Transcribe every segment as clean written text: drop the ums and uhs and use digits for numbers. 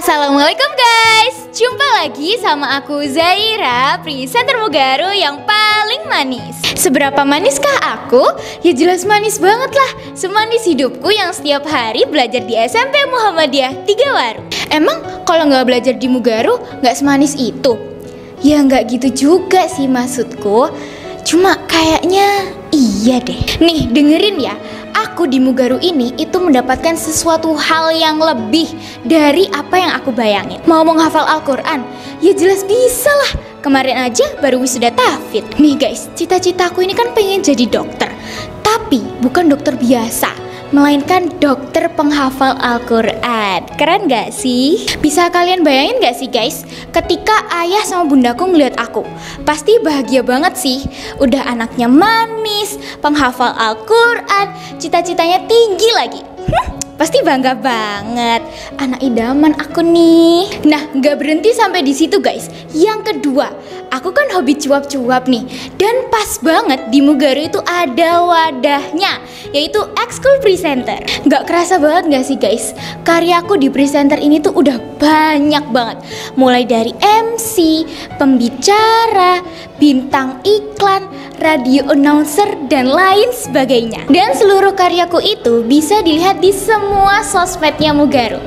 Assalamualaikum guys, jumpa lagi sama aku Zaira, presenter Mugaru yang paling manis. Seberapa maniskah aku? Ya jelas manis banget lah. Semanis hidupku yang setiap hari belajar di SMP Muhammadiyah 3 Waru. Emang kalau nggak belajar di Mugaru nggak semanis itu? Ya nggak gitu juga sih maksudku. Cuma kayaknya iya deh. Nih dengerin ya, aku di Mugaru ini itu mendapatkan sesuatu hal yang lebih dari apa yang aku bayangin. Mau menghafal Al-Quran? Ya jelas bisa lah. Kemarin aja baru wisuda tahfidz. Nih guys, cita-citaku ini kan pengen jadi dokter. Tapi bukan dokter biasa, melainkan dokter penghafal Al-Quran. Keren gak sih? Bisa kalian bayangin gak sih guys, ketika ayah sama bundaku ngeliat aku, pasti bahagia banget sih. Udah anaknya manis, penghafal Al-Quran, cita-citanya tinggi lagi. Pasti bangga banget, anak idaman aku nih. Nah, gak berhenti sampai di situ guys. Yang kedua, aku kan hobi cuap-cuap nih. Dan pas banget di Mugaru itu ada wadahnya, yaitu Ekskul Presenter. Gak kerasa banget gak sih guys, karyaku di presenter ini tuh udah banyak banget. Mulai dari MC, pembicara, bintang iklan, radio announcer, dan lain sebagainya. Dan seluruh karyaku itu bisa dilihat di semua sosmednya Mugaru.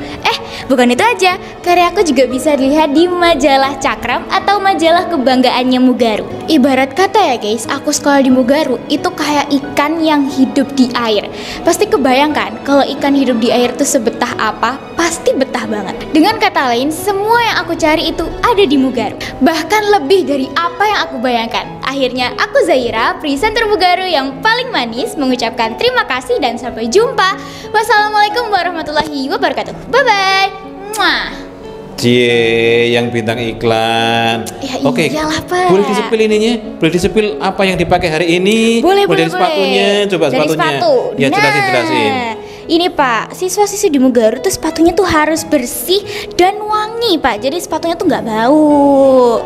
Bukan itu aja, karyaku juga bisa dilihat di majalah Cakram atau majalah kebanggaannya Mugaru. Ibarat kata ya guys, aku sekolah di Mugaru itu kayak ikan yang hidup di air. Pasti kebayangkan kalau ikan hidup di air itu sebetah apa? Pasti betah banget. Dengan kata lain, semua yang aku cari itu ada di Mugaru. Bahkan lebih dari apa yang aku bayangkan. Akhirnya aku Zaira, presenter Mugaru yang paling manis, mengucapkan terima kasih dan sampai jumpa. Wassalamualaikum warahmatullahi wabarakatuh. Bye-bye. Mwah. Cie, yang bintang iklan. Ya Oke, iyalah, Pak. boleh disepil ininya? Boleh disepil apa yang dipakai hari ini? Boleh. Dari sepatunya, coba dari sepatunya. Sepatu. Ya, jelasin. Ini Pak, siswa-siswi di Mugaru tuh sepatunya tuh harus bersih dan wangi Pak. Jadi sepatunya tuh nggak bau.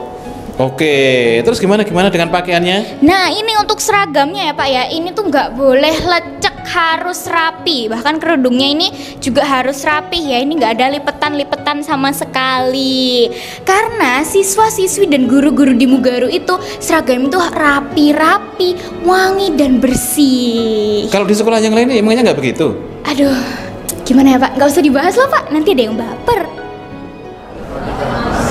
Oke, terus gimana dengan pakaiannya? Nah ini untuk seragamnya ya Pak ya. Ini tuh nggak boleh lecek, harus rapi. Bahkan kerudungnya ini juga harus rapi ya. Ini nggak ada lipetan-lipetan sama sekali. Karena siswa-siswi dan guru-guru di Mugaru itu seragam itu rapi-rapi, wangi dan bersih. Kalau di sekolah yang lain emangnya nggak begitu? Aduh, gimana ya Pak? Nggak usah dibahas lah Pak. Nanti ada yang baper.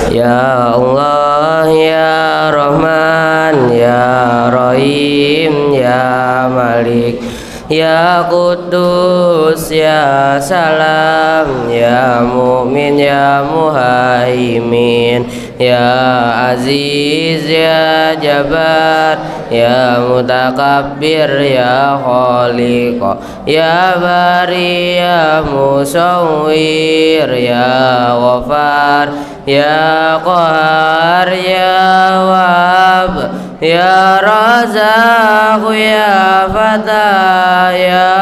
Ya Allah, Ya Rahman, Ya Rahim, Ya Malik, Ya Kudus, Ya Salam, Ya Mu'min, Ya Muhaimin, Ya Aziz, Ya Jabbar, Ya Mutakabbir, Ya Khaliq, Ya Bari, Ya Musawwir, Ya Ghafar, Ya Qahar, Ya Wahab, Ya Razaq, Ya Fatah, Ya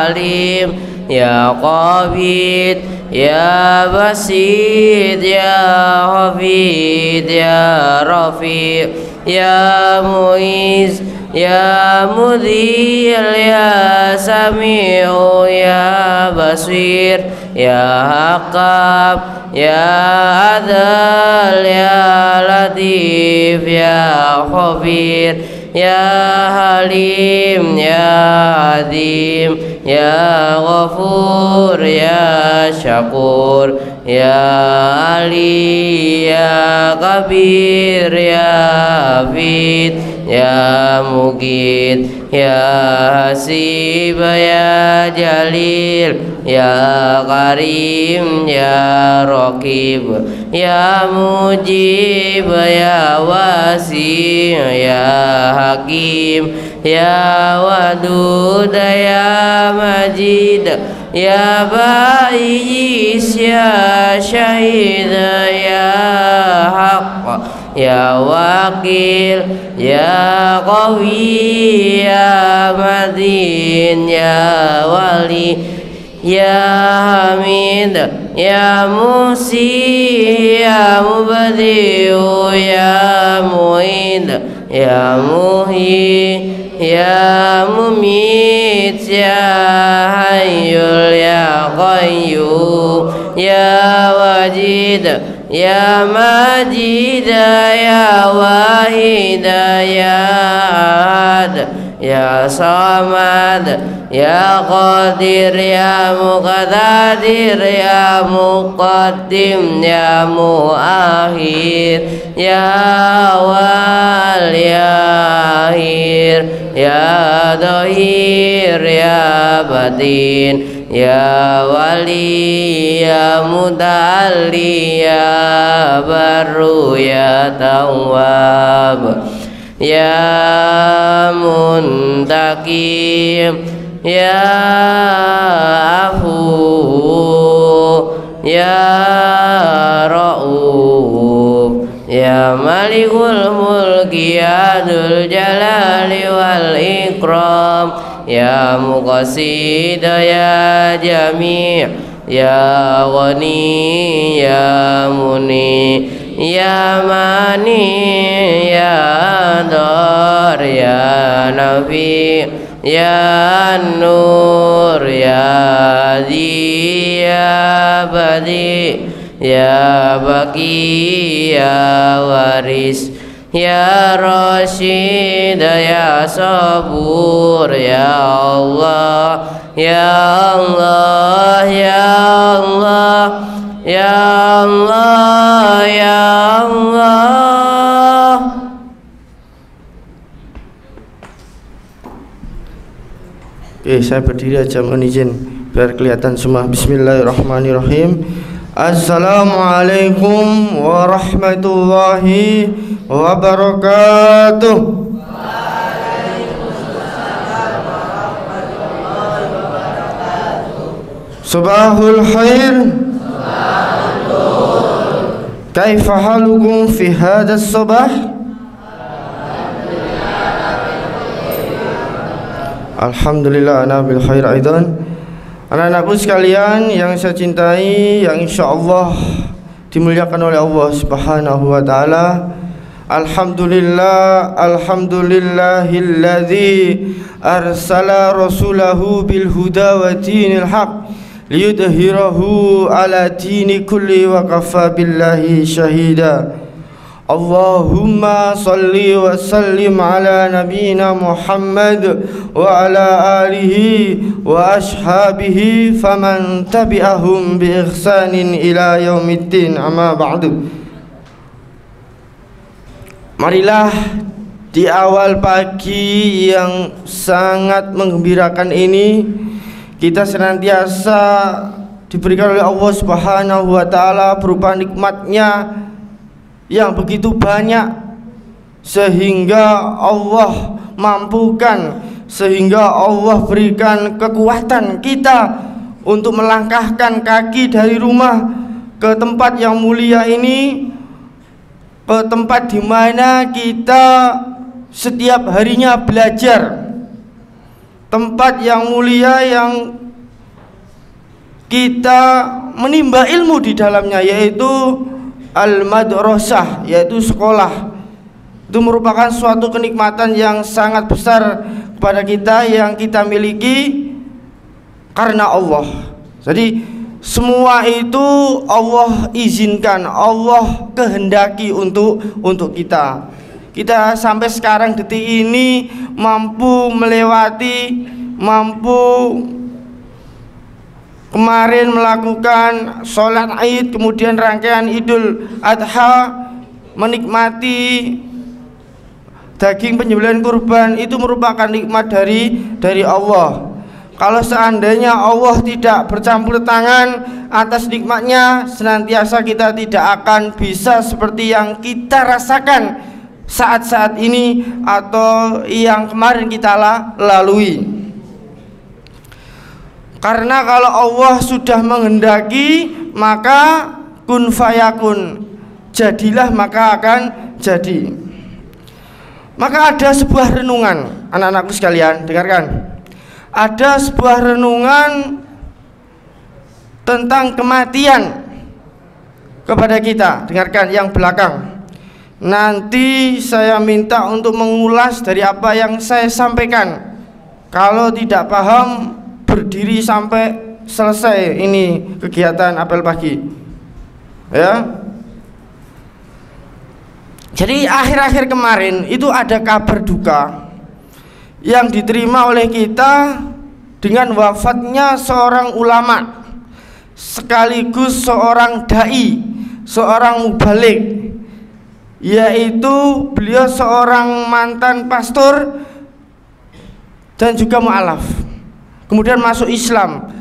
Alim, Ya Qabid, Ya Basid, Ya Hafid, Ya Rafi', Ya Muiz, Ya Mudhil, Ya Sami'u, Ya Basir, Ya Hakam, Ya Adal, Ya Latif, Ya Khabir, Ya Halim, Ya Adim, Ya Ghafur, Ya Syakur, Ya Ali, Ya Kabir, Ya Hafid, Ya Mugid, Ya Hasib, Ya Jalil, Ya Karim, Ya Raqib, Ya Mujib, Ya Wasi, Ya Hakim, Ya Wadud, Ya Majid, Ya Ba'is, Ya Syahid, Ya Haqq, Ya Wakil, Ya Qawi, Ya Madin, Ya Wali, Ya Hamid, Ya Musi, Ya Mubadi'u, Ya Mu'id, Ya Muhi, Ya Mumit, Ya Hayyul, Ya Qayyum, Ya Wajid Ya Majid Ya Wahid Ya Ahad Ya Samad Ya Qadir Ya Muqtadir Ya Muqaddim Ya Muakhir Ya Awal Ya Akhir Ya Dhahir Ya Batin Ya Wali Ya Muta'alli Ya Barru Ya Tawwab Ya Muntakim Ya Afu Ya Ra'uf Ya Malikul Mulki Ya Dzul Jalali wal Ikram Ya Muqasid Ya Jami' Ya Ghani Ya Muni Ya Mani Ya Dar Ya Nafi Ya Nur Ya Zi Ya Badi Ya Baqi Ya Waris Ya Rashid Ya Sabur Ya Allah Ya Allah Ya Allah Ya Allah Ya Allah. Oke, saya berdiri aja, mohon izin biar kelihatan semua. Bismillahirrahmanirrahim. Assalamualaikum warahmatullahi wabarakatuh. Subahul khair. Kaifa halukum fi hadha as-sabah? Alhamdulillah ana bil khair aidan. Anak-anakku sekalian yang saya cintai, yang insyaallah dimuliakan oleh Allah Subhanahu wa taala. Alhamdulillah, alhamdulillahilladzi arsala rasulahu bil huda wa dinil haq liyudhhirahu ala dini kulli wa kafa billahi syahida. Allahumma salli wa sallim ala nabiyyina Muhammad wa ala alihi wa ashabihi faman tabi'ahum bi ihsanin ila yaumiddin, amma ba'du. Marilah di awal pagi yang sangat menggembirakan ini kita senantiasa diberikan oleh Allah Subhanahu wa taala berupa nikmatnya yang begitu banyak, sehingga Allah mampukan, sehingga Allah berikan kekuatan kita untuk melangkahkan kaki dari rumah ke tempat yang mulia ini, ke tempat di mana kita setiap harinya belajar, tempat yang mulia yang kita menimba ilmu di dalamnya, yaitu al-madrasah, yaitu sekolah. Itu merupakan suatu kenikmatan yang sangat besar kepada kita yang kita miliki karena Allah. Jadi semua itu Allah izinkan, Allah kehendaki untuk kita. Kita sampai sekarang detik ini mampu melewati, mampu kemarin melakukan sholat Id, kemudian rangkaian Idul Adha, menikmati daging penyembelihan kurban, itu merupakan nikmat dari Allah. Kalau seandainya Allah tidak bercampur tangan atas nikmatnya, senantiasa kita tidak akan bisa seperti yang kita rasakan saat-saat ini atau yang kemarin kita lalui. Karena kalau Allah sudah menghendaki, maka kun fayakun, jadilah maka akan jadi. Maka ada sebuah renungan, anak-anakku sekalian, dengarkan. Ada sebuah renungan tentang kematian kepada kita. Dengarkan yang belakang. Nanti saya minta untuk mengulas dari apa yang saya sampaikan. Kalau tidak paham, berdiri sampai selesai ini kegiatan apel pagi. Ya. Jadi akhir-akhir kemarin itu ada kabar duka yang diterima oleh kita dengan wafatnya seorang ulama sekaligus seorang dai, seorang mubalik, yaitu beliau seorang mantan pastor dan juga mu'alaf, kemudian masuk Islam,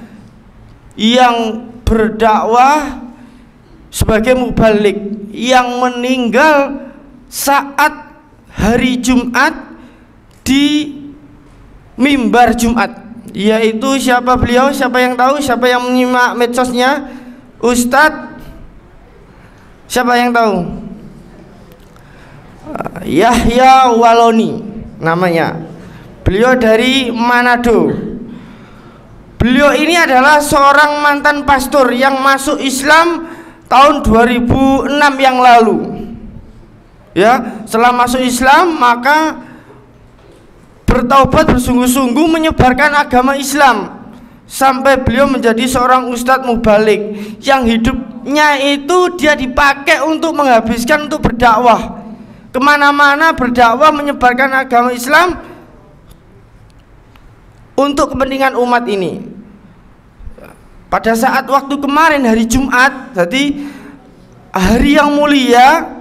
yang berdakwah sebagai mubalik, yang meninggal saat hari Jumat di mimbar Jumat. Yaitu siapa beliau? Siapa yang tahu? Siapa yang menyimak medsosnya? Ustadz, siapa yang tahu? Yahya Waloni namanya. Beliau dari Manado. Beliau ini adalah seorang mantan pastor yang masuk Islam tahun 2006 yang lalu. Ya, setelah masuk Islam maka bertaubat bersungguh-sungguh menyebarkan agama Islam sampai beliau menjadi seorang ustadz mubalik yang hidupnya itu dia dipakai untuk menghabiskan untuk berdakwah kemana-mana, berdakwah menyebarkan agama Islam untuk kepentingan umat ini. Pada saat waktu kemarin hari Jumat, jadi hari yang mulia,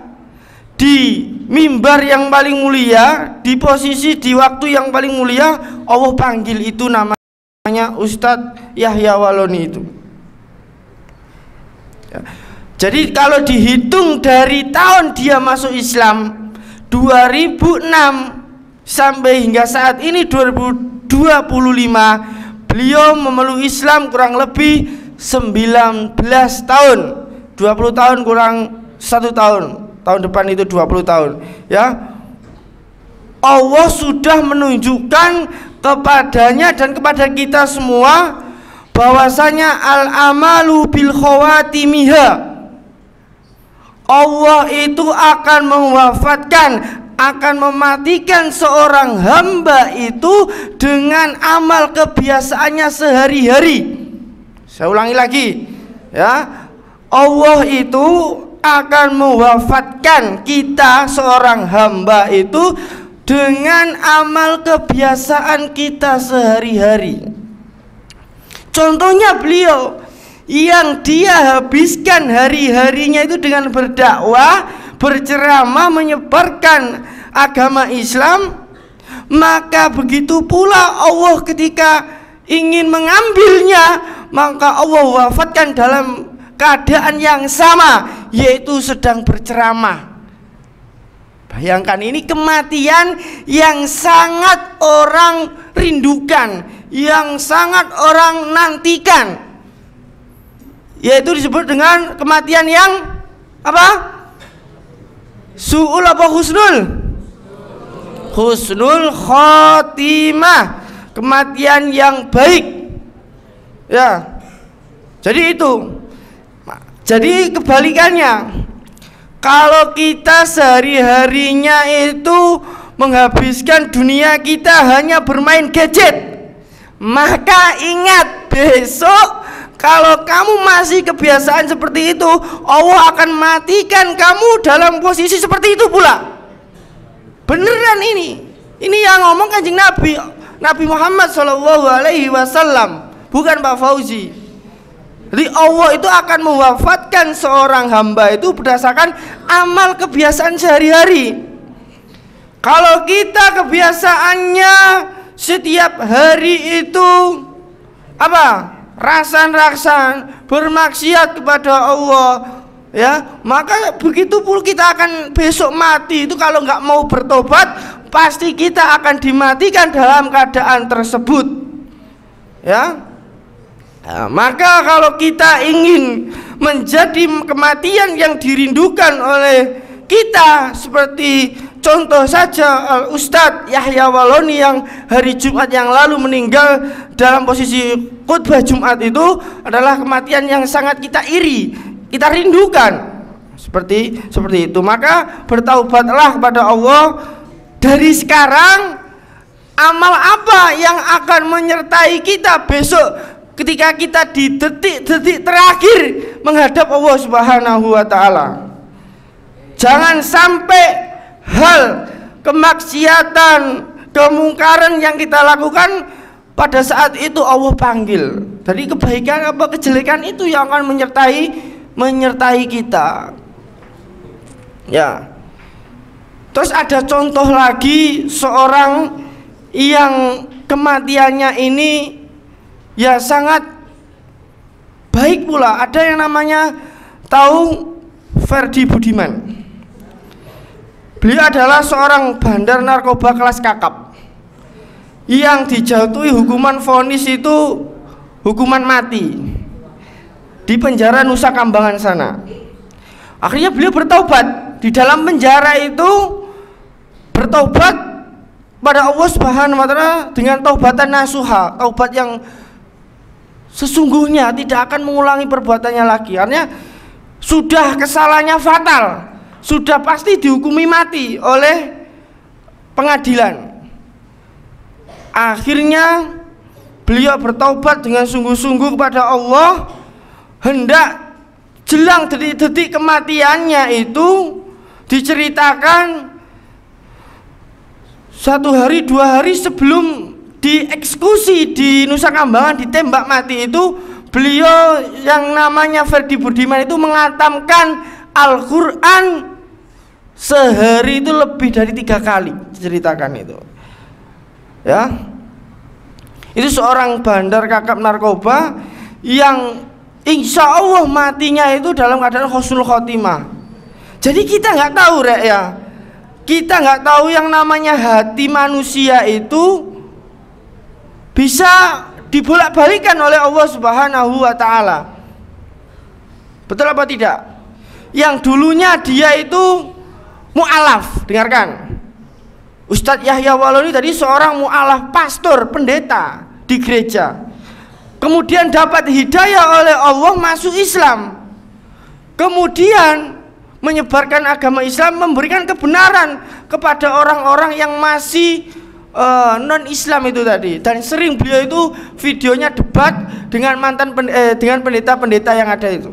di mimbar yang paling mulia, di posisi di waktu yang paling mulia, Allah panggil itu namanya Ustadz Yahya Waloni itu. Ya. Jadi kalau dihitung dari tahun dia masuk Islam 2006 sampai hingga saat ini 2025, beliau memeluk Islam kurang lebih 19 tahun. 20 tahun kurang 1 tahun. Tahun depan itu 20 tahun, ya. Allah sudah menunjukkan kepadanya dan kepada kita semua bahwasanya al-amalu bil khawatimiha. Allah itu akan mewafatkan, akan mematikan seorang hamba itu dengan amal kebiasaannya sehari-hari. Saya ulangi lagi, ya. Allah itu akan mewafatkan kita seorang hamba itu dengan amal kebiasaan kita sehari-hari. Contohnya beliau yang dia habiskan hari-harinya itu dengan berdakwah, berceramah, menyebarkan agama Islam, maka begitu pula Allah ketika ingin mengambilnya, maka Allah wafatkan dalam keadaan yang sama, yaitu sedang berceramah. Bayangkan, ini kematian yang sangat orang rindukan, yang sangat orang nantikan, yaitu disebut dengan kematian yang apa? Su'ul apa husnul? Husnul khotimah, kematian yang baik. Ya. Jadi itu. Jadi kebalikannya, kalau kita sehari-harinya itu menghabiskan dunia kita hanya bermain gadget, maka ingat, besok kalau kamu masih kebiasaan seperti itu, Allah akan matikan kamu dalam posisi seperti itu pula. Beneran ini yang ngomong Kanjeng Nabi Muhammad SAW, bukan Pak Fauzi. Jadi Allah itu akan mewafatkan seorang hamba itu berdasarkan amal kebiasaan sehari-hari. Kalau kita kebiasaannya setiap hari itu apa? Rasan-rasan, bermaksiat kepada Allah, ya, maka begitu pula kita akan besok mati itu kalau nggak mau bertobat, pasti kita akan dimatikan dalam keadaan tersebut, ya. Nah, maka kalau kita ingin menjadi kematian yang dirindukan oleh kita, seperti contoh saja Ustadz Yahya Waloni yang hari Jumat yang lalu meninggal dalam posisi khutbah Jumat, itu adalah kematian yang sangat kita iri, kita rindukan. Seperti itu. Maka bertaubatlah kepada Allah dari sekarang. Amal apa yang akan menyertai kita besok ketika kita di detik-detik terakhir menghadap Allah Subhanahu wa taala. Jangan sampai hal kemaksiatan, kemungkaran yang kita lakukan pada saat itu Allah panggil. Dari kebaikan apa kejelekan itu yang akan menyertai kita. Ya. Terus ada contoh lagi seorang yang kematiannya ini ya sangat baik pula. Ada yang namanya tahu Ferdi Budiman. Beliau adalah seorang bandar narkoba kelas kakap yang dijatuhi hukuman vonis itu hukuman mati di penjara Nusa Kambangan sana. Akhirnya beliau bertaubat di dalam penjara itu, bertaubat pada Allah Subhanahu wa taala dengan taubatan nasuha, taubat yang sesungguhnya tidak akan mengulangi perbuatannya lagi. Artinya sudah kesalahannya fatal, sudah pasti dihukumi mati oleh pengadilan. Akhirnya beliau bertaubat dengan sungguh-sungguh kepada Allah, hendak jelang detik-detik kematiannya itu diceritakan 1 hari 2 hari sebelum dieksekusi di Nusa Kambangan, ditembak mati itu, beliau yang namanya Ferdi Budiman itu mengatamkan Al-Quran sehari itu lebih dari 3 kali, diceritakan itu. Ya, itu seorang bandar kakap narkoba yang insya Allah matinya itu dalam keadaan husnul khotimah. Jadi kita nggak tahu Rek ya, kita nggak tahu yang namanya hati manusia itu bisa dibolak-balikan oleh Allah Subhanahu wa taala. Betul apa tidak? Yang dulunya dia itu mu'alaf, dengarkan. Ustadz Yahya Waloni tadi seorang mu'alaf, pastor, pendeta di gereja. Kemudian dapat hidayah oleh Allah masuk Islam. Kemudian menyebarkan agama Islam, memberikan kebenaran kepada orang-orang yang masih non-Islam itu tadi. Dan sering beliau itu videonya debat dengan dengan pendeta-pendeta yang ada itu.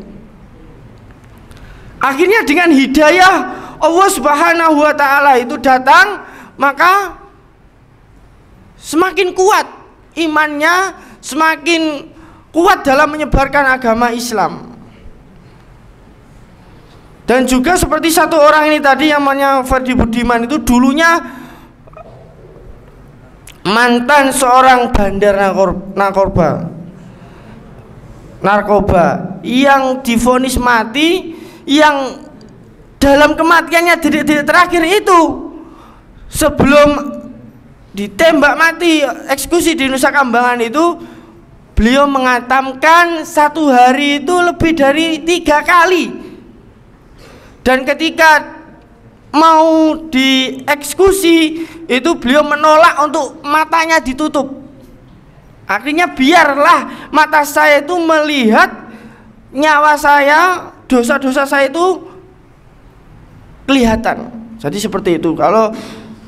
Akhirnya dengan hidayah Allah Subhanahu wa taala itu datang, maka semakin kuat imannya, semakin kuat dalam menyebarkan agama Islam. Dan juga seperti satu orang ini tadi yang namanya Ferdi Budiman itu dulunya mantan seorang bandar narkoba yang divonis mati, yang dalam kematiannya detik-detik terakhir itu sebelum ditembak mati eksekusi di Nusa Kambangan itu, beliau mengatamkan 1 hari itu lebih dari 3 kali. Dan ketika mau dieksekusi itu beliau menolak untuk matanya ditutup. Akhirnya biarlah mata saya itu melihat nyawa saya, dosa-dosa saya itu kelihatan. Jadi seperti itu. Kalau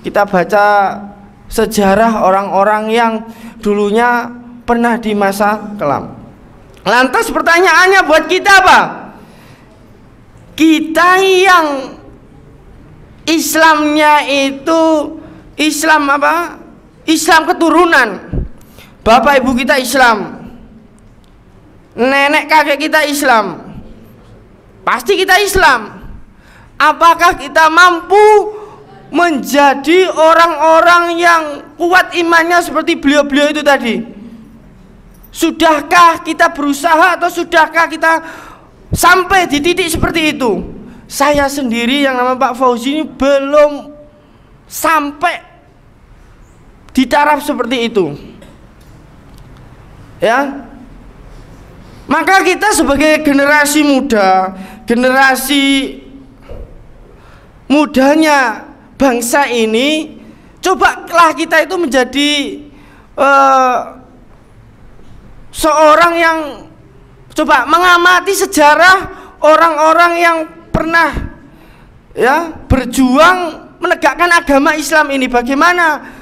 kita baca sejarah orang-orang yang dulunya pernah di masa kelam. Lantas pertanyaannya buat kita apa? Kita yang Islamnya itu Islam apa? Islam keturunan. Bapak ibu kita Islam, nenek kakek kita Islam, pasti kita Islam. Apakah kita mampu menjadi orang-orang yang kuat imannya seperti beliau-beliau itu tadi? Sudahkah kita berusaha atau sudahkah kita sampai di titik seperti itu? Saya sendiri yang nama Pak Fauzi ini belum sampai di taraf seperti itu. Ya. Maka kita sebagai generasi muda, generasi mudanya bangsa ini, cobalah kita itu menjadi seorang yang coba mengamati sejarah orang-orang yang pernah ya berjuang menegakkan agama Islam ini, bagaimana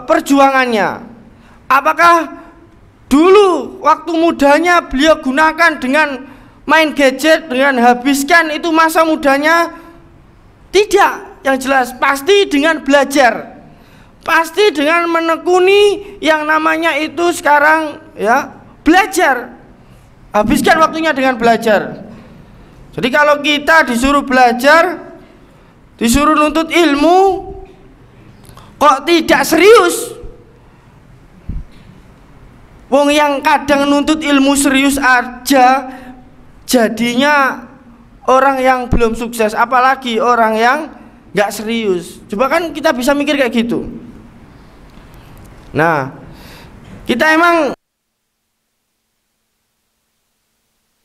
perjuangannya. Apakah dulu waktu mudanya beliau gunakan dengan main gadget, dengan habiskan itu masa mudanya? Tidak, yang jelas pasti dengan belajar. Pasti dengan menekuni yang namanya itu sekarang ya, belajar. Habiskan waktunya dengan belajar. Jadi kalau kita disuruh belajar, disuruh nuntut ilmu, kok tidak serius? Wong yang kadang nuntut ilmu serius aja jadinya orang yang belum sukses, apalagi orang yang nggak serius. Coba kan kita bisa mikir kayak gitu. Nah, kita emang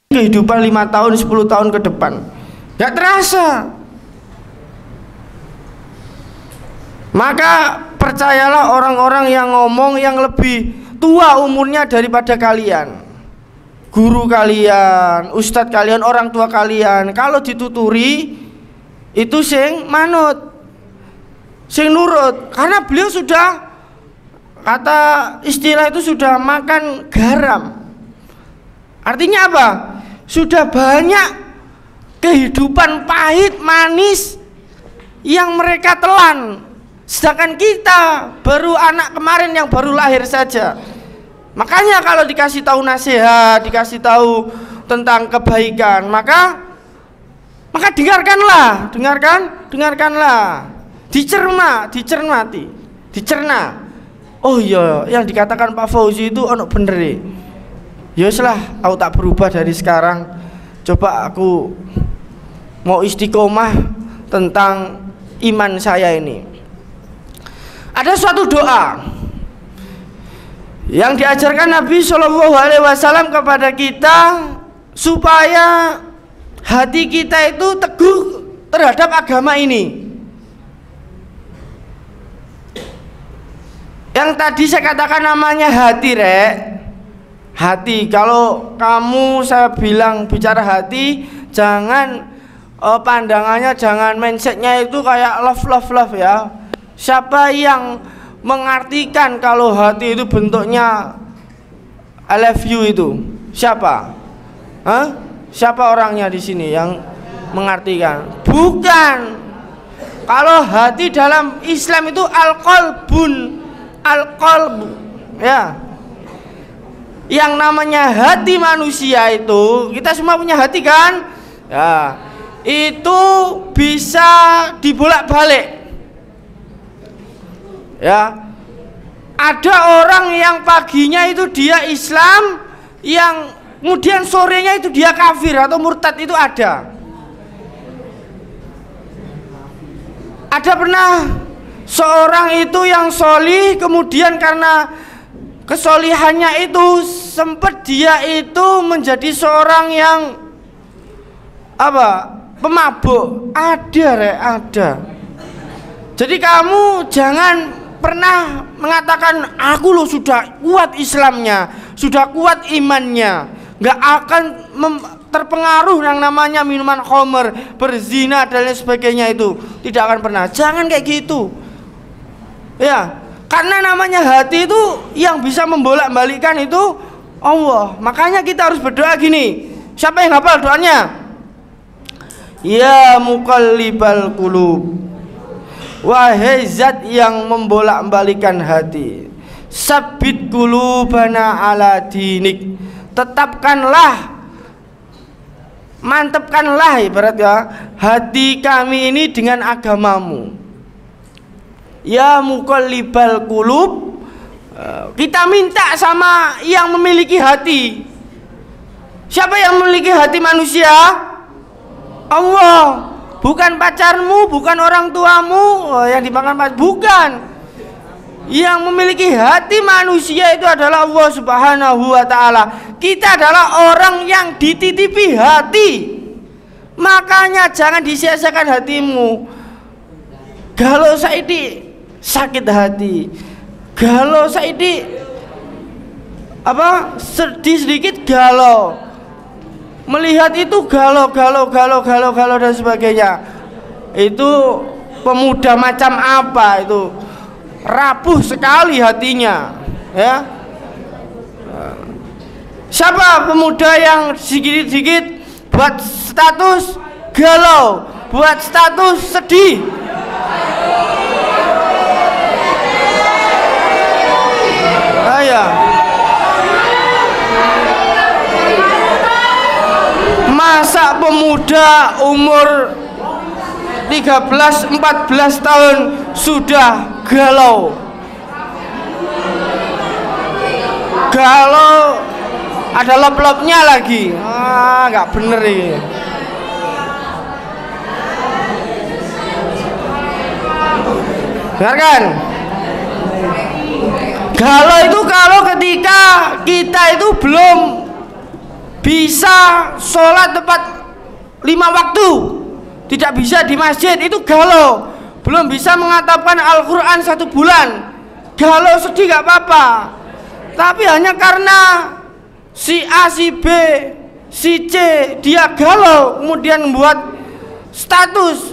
kehidupan 5 tahun, 10 tahun ke depan nggak terasa. Maka percayalah orang-orang yang ngomong yang lebih tua umurnya daripada kalian, guru kalian, ustadz kalian, orang tua kalian, kalau dituturi itu sing manut, sing nurut, karena beliau sudah, kata istilah itu, sudah makan garam. Artinya apa? Sudah banyak kehidupan pahit manis yang mereka telan, sedangkan kita baru anak kemarin yang baru lahir saja. Makanya kalau dikasih tahu nasihat, dikasih tahu tentang kebaikan, maka dengarkanlah, dicerna. Oh iya, yang dikatakan Pak Fauzi itu ono bener. Ya lah, aku tak berubah dari sekarang. Coba aku mau istiqomah tentang iman saya ini. Ada suatu doa yang diajarkan Nabi Shallallahu Alaihi Wasallam kepada kita supaya hati kita itu teguh terhadap agama ini. Yang tadi saya katakan namanya hati, Rek. Hati, kalau kamu saya bilang bicara hati, jangan pandangannya, jangan mindsetnya itu kayak love ya. Siapa yang mengartikan kalau hati itu bentuknya I love you itu? Siapa? Hah? Siapa orangnya di sini yang mengartikan? Bukan. Kalau hati dalam Islam itu al-qalbu, ya. Yang namanya hati manusia itu, kita semua punya hati kan? Ya. Itu bisa dibolak-balik. Ya, ada orang yang paginya itu dia Islam, yang kemudian sorenya itu dia kafir atau murtad, itu ada. Ada pernah seorang itu yang solih, kemudian karena kesolihannya itu sempat dia itu menjadi seorang yang apa? Pemabuk. Ada. Jadi kamu jangan pernah mengatakan aku loh sudah kuat Islamnya, sudah kuat imannya, nggak akan terpengaruh yang namanya minuman khamr, berzina dan lain sebagainya, itu tidak akan pernah. Jangan kayak gitu ya, karena namanya hati itu yang bisa membolak-balikkan itu Allah. Makanya kita harus berdoa gini. Siapa yang hafal doanya? Ya muqallibal qulub, wahai zat yang membolak-balikan hati, sabbit qulubana ala dinik, tetapkanlah, mantapkanlah ibarat ya, hati kami ini dengan agamamu. Ya muqallibal qulub, kita minta sama yang memiliki hati. Siapa yang memiliki hati manusia? Allah. Bukan pacarmu, bukan orang tuamu yang dimakan pacar, bukan. Yang memiliki hati manusia itu adalah Allah Subhanahu wa ta'ala. Kita adalah orang yang dititipi hati. Makanya jangan disia-siakan hatimu. Kalau Saidi sakit hati, kalau Saidi apa sedih sedikit galau, melihat itu galau dan sebagainya, itu pemuda macam apa itu? Rapuh sekali hatinya ya. Siapa pemuda yang sedikit-sedikit buat status galau, buat status sedih. Ayo. Masa pemuda umur 13-14 tahun sudah galau? Galau ada lop-lopnya lagi. Nggak bener ini. Dengarkan. Galau itu kalau ketika kita itu belum bisa sholat tepat 5 waktu, tidak bisa di masjid, itu galau. Belum bisa mengatapkan Al-Quran 1 bulan, galau sedih gak apa-apa. Tapi hanya karena si A, si B, si C dia galau kemudian membuat status,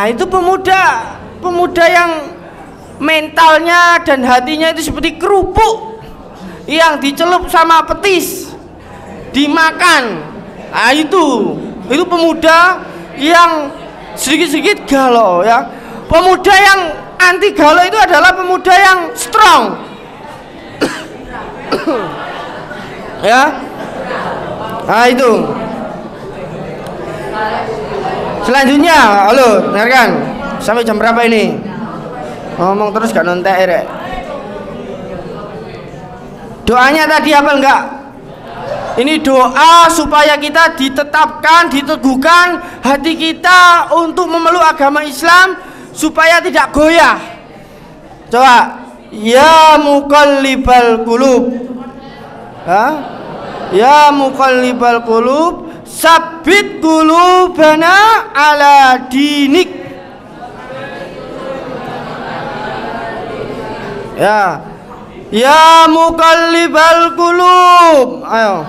itu pemuda yang mentalnya dan hatinya itu seperti kerupuk yang dicelup sama petis dimakan. Itu pemuda yang sedikit-sedikit galau ya. Pemuda yang anti galau itu adalah pemuda yang strong. Ya. Itu. Selanjutnya, halo, dengarkan. Sampai jam berapa ini? Ngomong terus gak nontek rek. Doanya tadi apa enggak? Ini doa supaya kita ditetapkan, diteguhkan hati kita untuk memeluk agama Islam supaya tidak goyah. Coba, ya muqallibal qulub. Ya muqallibal qulub, sabbit qulubana ala dinik. Ya muqallibal qulub, ayo.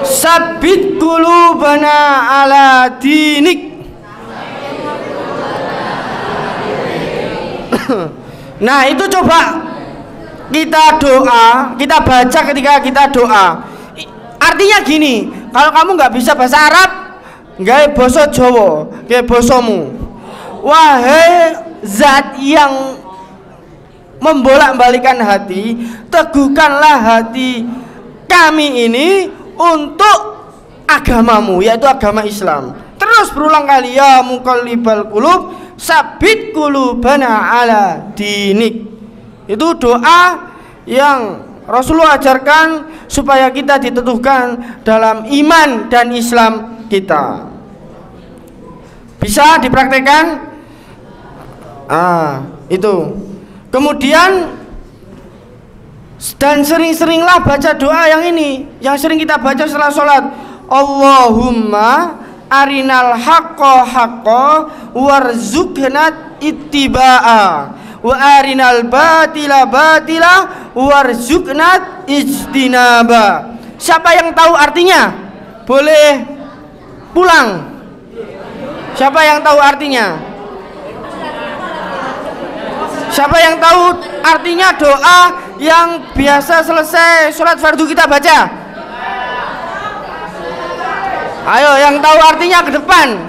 Sabbit qulubana ala dinik. Nah, itu coba kita doa, kita baca ketika kita doa. Artinya gini, kalau kamu nggak bisa bahasa Arab, gawe basa Jawa, gawe basamu. Wahai zat yang membolak-balikan hati, teguhkanlah hati kami ini untuk agamamu, yaitu agama Islam. Terus berulang kali, ya muqallibal qulub, sabbit qulubana ala dinik. Itu doa yang Rasulullah ajarkan supaya kita diteguhkan dalam iman dan Islam kita. Bisa dipraktekkan? Itu. Kemudian dan sering-seringlah baca doa yang ini, yang sering kita baca setelah sholat. Allahumma arinal haqqo haqqo warzuqna ittiba'a wa arinal batila batila warzuqna ijtinaba. Siapa yang tahu artinya? Boleh pulang. Siapa yang tahu artinya? Siapa yang tahu artinya doa yang biasa selesai sholat fardu kita baca? Ayo, yang tahu artinya ke depan.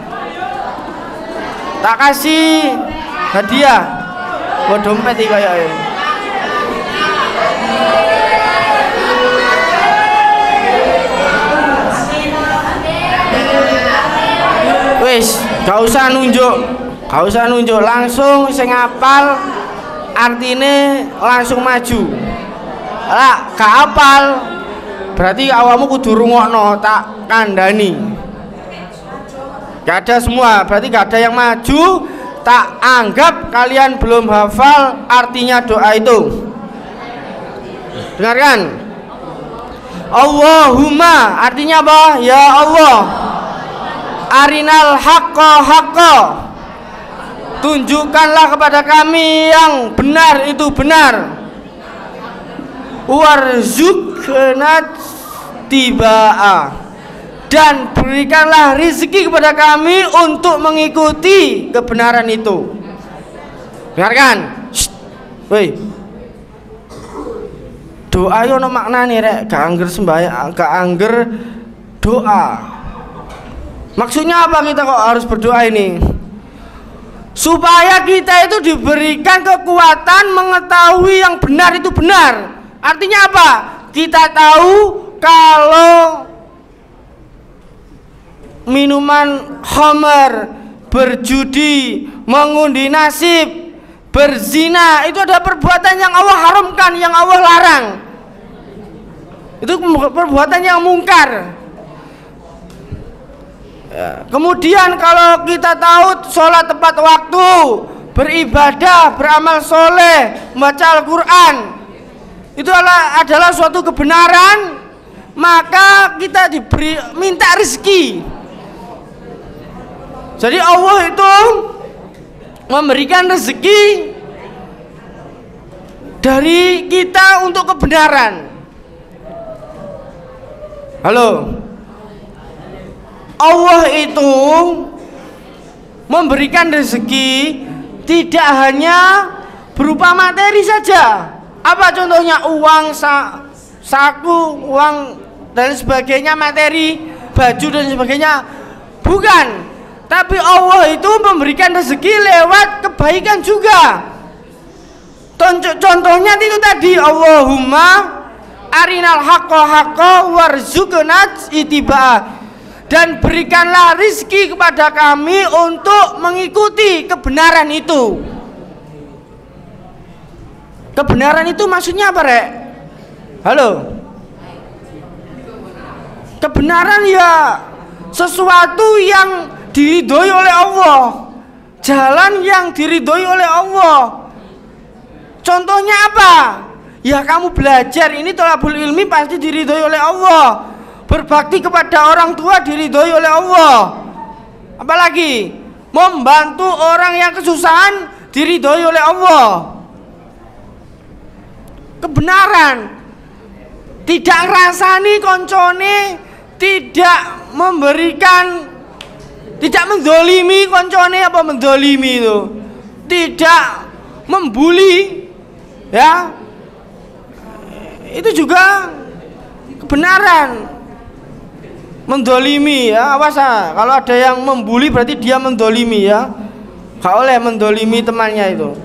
Tak kasih hadiah. Mau dompet iki kaya. Wis, gak usah nunjuk, langsung sing ngapal artine langsung maju. Lah, gak apal berarti awakmu kudu rungokno, tak kandhani. Gak ada semua, berarti gak ada yang maju, tak anggap kalian belum hafal artinya doa itu. Dengarkan. Allahumma artinya apa? Ya Allah, arinal haqqo haqqo, tunjukkanlah kepada kami yang benar itu benar. Warzuqna tibaa, dan berikanlah rezeki kepada kami untuk mengikuti kebenaran itu. Dengarkan. Woi. Doa yo ono maknane rek, gak angger sembahyang, gak angger doa. Maksudnya apa kita kok harus berdoa ini? Supaya kita itu diberikan kekuatan mengetahui yang benar itu benar. Artinya apa? Kita tahu kalau minuman khamar, berjudi, mengundi nasib, berzina itu adalah perbuatan yang Allah haramkan, yang Allah larang. Itu perbuatan yang mungkar. Ya. Kemudian kalau kita tahu sholat tepat waktu, beribadah, beramal soleh, membaca Al-Quran, itu adalah suatu kebenaran, maka kita diberi minta rezeki. Jadi Allah itu memberikan rezeki dari kita untuk kebenaran. Halo. Allah itu memberikan rezeki tidak hanya berupa materi saja. Apa contohnya? Uang, saku, uang dan sebagainya, materi, baju dan sebagainya. Bukan. Tapi Allah itu memberikan rezeki lewat kebaikan juga. Contohnya itu tadi, Allahumma arinal haqqa haqqa warzuqna ittiba'ah. Dan berikanlah rizki kepada kami untuk mengikuti kebenaran itu. Kebenaran itu maksudnya apa, Rek? Halo? Kebenaran ya sesuatu yang diridhoi oleh Allah, jalan yang diridhoi oleh Allah. Contohnya apa? Ya kamu belajar ini thalabul ilmi pasti diridhoi oleh Allah. Berbakti kepada orang tua diridhoi oleh Allah. Apalagi membantu orang yang kesusahan diridhoi oleh Allah. Kebenaran, tidak ngrasani koncone, tidak memberikan, tidak mendolimi koncone, apa mendolimi itu, tidak membuli, ya, itu juga kebenaran. Mendolimi, ya, awas ah. Kalau ada yang membuli berarti dia mendolimi, ya. Gak oleh mendolimi temannya itu.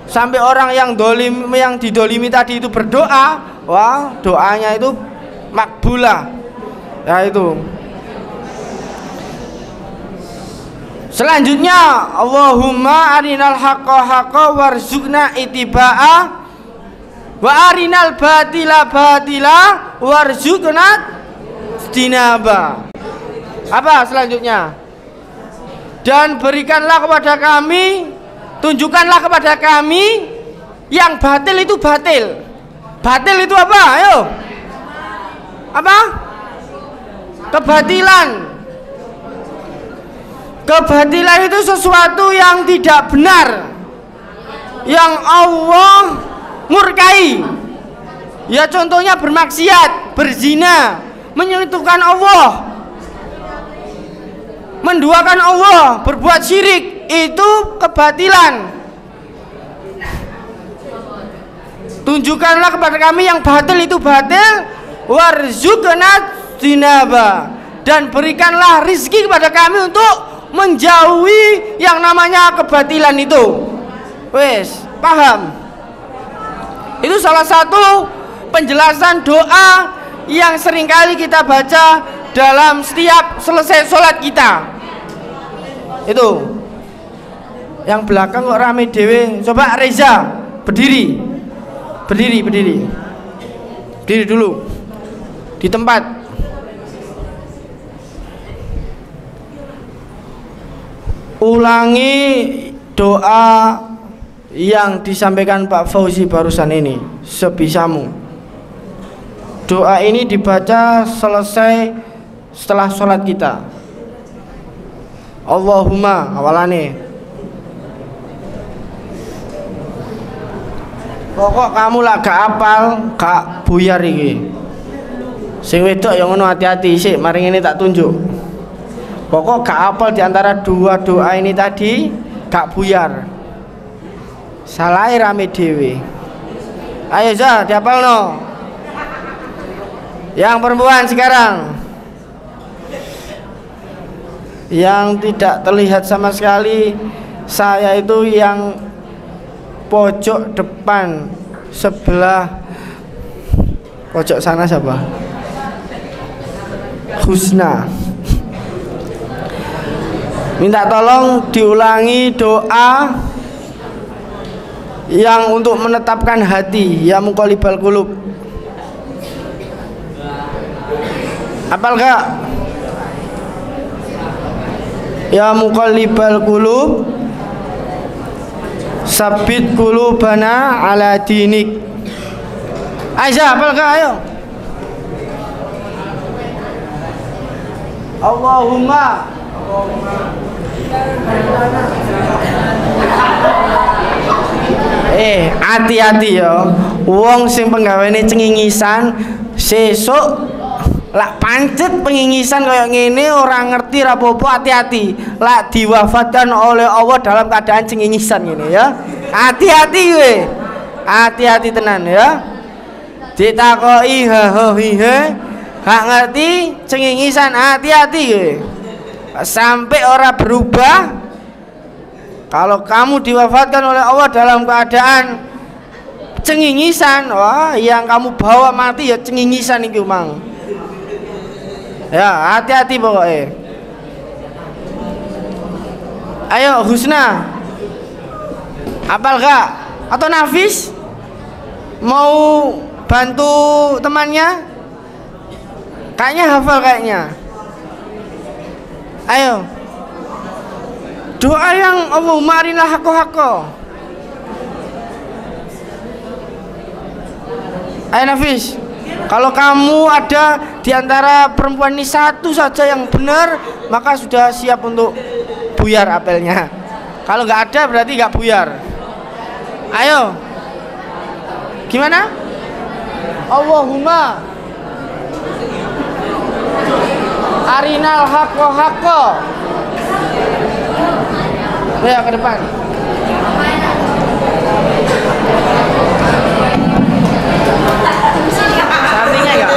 Sampai orang yang didolimi tadi itu berdoa, wah, doanya itu makbulah. Ya itu. Selanjutnya, Allahumma arinal haqqa haqqa warzuqna ittiba'ah wa arinal batila batila warzuqna istinaba. Apa selanjutnya? Dan berikanlah kepada kami, tunjukkanlah kepada kami yang batil itu batil. Batil itu apa? Ayo. Apa? Kebatilan. Kebatilan itu sesuatu yang tidak benar, yang Allah murkai. Ya contohnya bermaksiat, berzina, menyentuhkan Allah, menduakan Allah, berbuat syirik, itu kebatilan. Tunjukkanlah kepada kami yang batil itu batil, warzuqna tinaba, dan berikanlah rizki kepada kami untuk menjauhi yang namanya kebatilan itu. Wes, paham? Itu salah satu penjelasan doa yang seringkali kita baca dalam setiap selesai sholat kita. Itu. Yang belakang kok rame dewe. Coba Reza berdiri. Berdiri dulu di tempat. Ulangi doa yang disampaikan Pak Fauzi barusan ini sebisamu. Doa ini dibaca selesai setelah sholat kita. Allahumma awalane. Pokok kamu lah gak apal, gak buyar iki. Sing wedok yang ngono hati-hati sih, mari ini tak tunjuk. Pokok gak apal diantara dua doa ini tadi, gak buyar. Salah rame dewe. Ayo Za, diapal no. Yang perempuan sekarang. Yang tidak terlihat sama sekali, saya itu yang pojok depan sebelah pojok sana siapa? Husna. Minta tolong diulangi doa yang untuk menetapkan hati, ya muqallibal qulub. Hafal gak? Ya muqallibal qulub, sabbit qulubana ala dinik. Aisyah, hafal gak? Ayo. Allahumma hati-hati ya. Wong sing penggawene cengingisan sesuk lak pancet pengingisan kayak ngene ora ngerti rapopo, hati-hati lak diwafatkan oleh Allah dalam keadaan cengingisan ngene ya. Hati-hati kowe. Hati-hati tenan ya. Ditakoki ha gak ngerti cengingisan, hati-hati kowe. Sampai orang berubah. Kalau kamu diwafatkan oleh Allah dalam keadaan cengingisan, wah yang kamu bawa mati ya cengingisan itu mang. Ya hati-hati pokoknya. Ayo Husna, hafal gak? Atau Nafis mau bantu temannya? Kayaknya hafal kayaknya. Ayo. Doa yang Allahumma arinal haqqa. Ayo Nafis. Kalau kamu ada di antara perempuan ini satu saja yang benar, maka sudah siap untuk buyar apelnya. Kalau nggak ada berarti nggak buyar. Ayo. Gimana? Allahumma arinal haqqa. Ya ke depan. Sampingnya ya.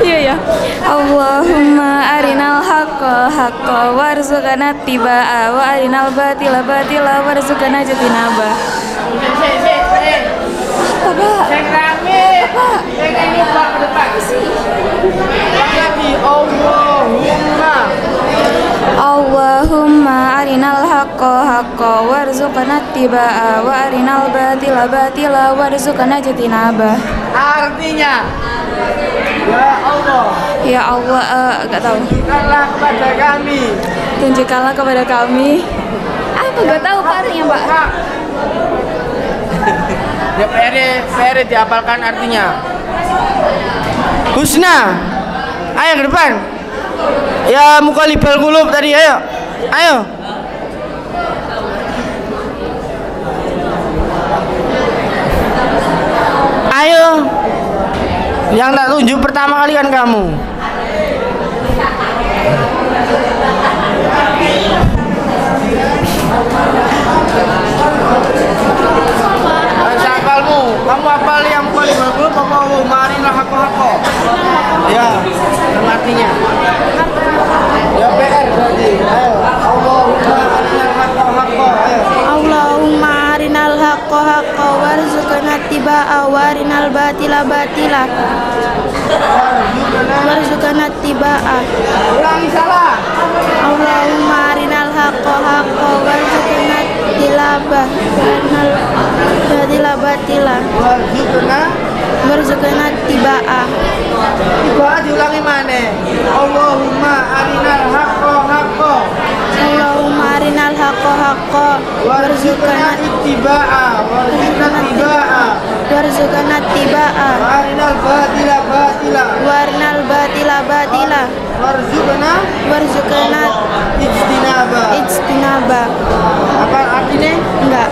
Iya ya. Allahumma arinal haqqa warzuqna tibaa wa arinal batila warzuqna jatinaba. Bapak. Cek rame. Bapak. Cek ini Pak ke depan. Lagi Allahumma arinal haqqa warzuqna tibaa wa arinal batila warzuqna jatinaba. Artinya ya Allah. Ya Allah, enggak tahu. Tunjukkanlah kepada kami. Tunjukkanlah kepada kami. Apa enggak tahu Pak artinya, Pak? Ya PR dihafalkan artinya. Husna. Ayo ke depan. Ya muqallibal qulub tadi, ayo. Ayo. Ayo. Yang tak tunjuk pertama kali kan kamu. Kamu hafal yang muqallibal qulub apa Allahumma arinal haqqa? Ya, artinya. Ya PR berarti. Ayo. Allahumma arinal haqqa. Ayo. Allahumma arinal haqqa warzuqna tibaa wa arinal batila warzuqna tibaa. Ulangi salah. Allahumma arinal haqqa warzuqna tilabah warinal batila warzuqna tibaa. Tibaa diulangi mana? Allahumma arinal haqqa. Allahumma arinal haqqa warzuqna tibaa. warzuqna tibaa Arinal batila warzuqna ijtinaba. Apa artinya? Enggak.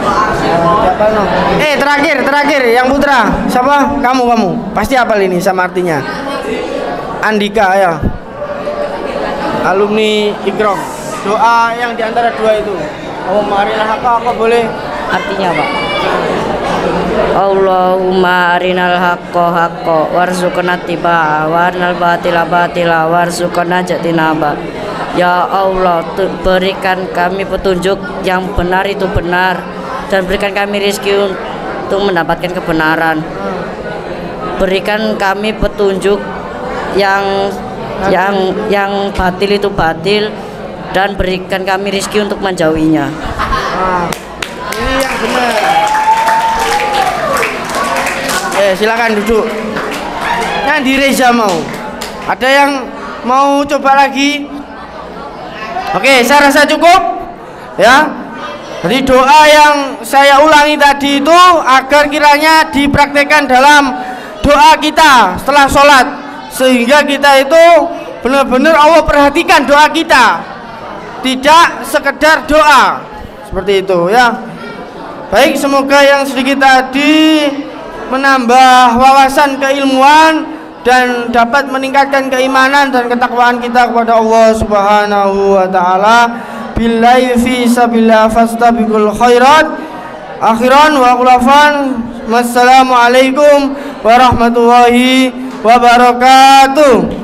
Terakhir yang putra. Siapa? Kamu. Pasti hafal ini sama artinya. Andika ya. Alumni Ikrom. Doa yang diantara dua itu. Allahumma arinal haqqa, apa boleh? Artinya apa? Allahumma arinal haqqo haqqo warzuqna tibaa wa arinal batila batila warzuqna jatinaba. Ya Allah, berikan kami petunjuk yang benar itu benar, dan berikan kami rezeki untuk mendapatkan kebenaran. Berikan kami petunjuk yang batil itu batil, dan berikan kami rezeki untuk menjauhinya. Ini yang benar. Silakan duduk. Nandi Reza mau. Ada yang mau coba lagi? Oke, saya rasa cukup. Ya. Jadi doa yang saya ulangi tadi itu agar kiranya dipraktekkan dalam doa kita setelah sholat, sehingga kita itu benar-benar Allah perhatikan doa kita, tidak sekedar doa seperti itu ya. Baik, semoga yang sedikit tadi menambah wawasan keilmuan dan dapat meningkatkan keimanan dan ketakwaan kita kepada Allah Subhanahu wa taala. Billahi fi sabilillah fastabiqul khairat. Akhiran wa khulafan. Wassalamualaikum warahmatullahi wabarakatuh.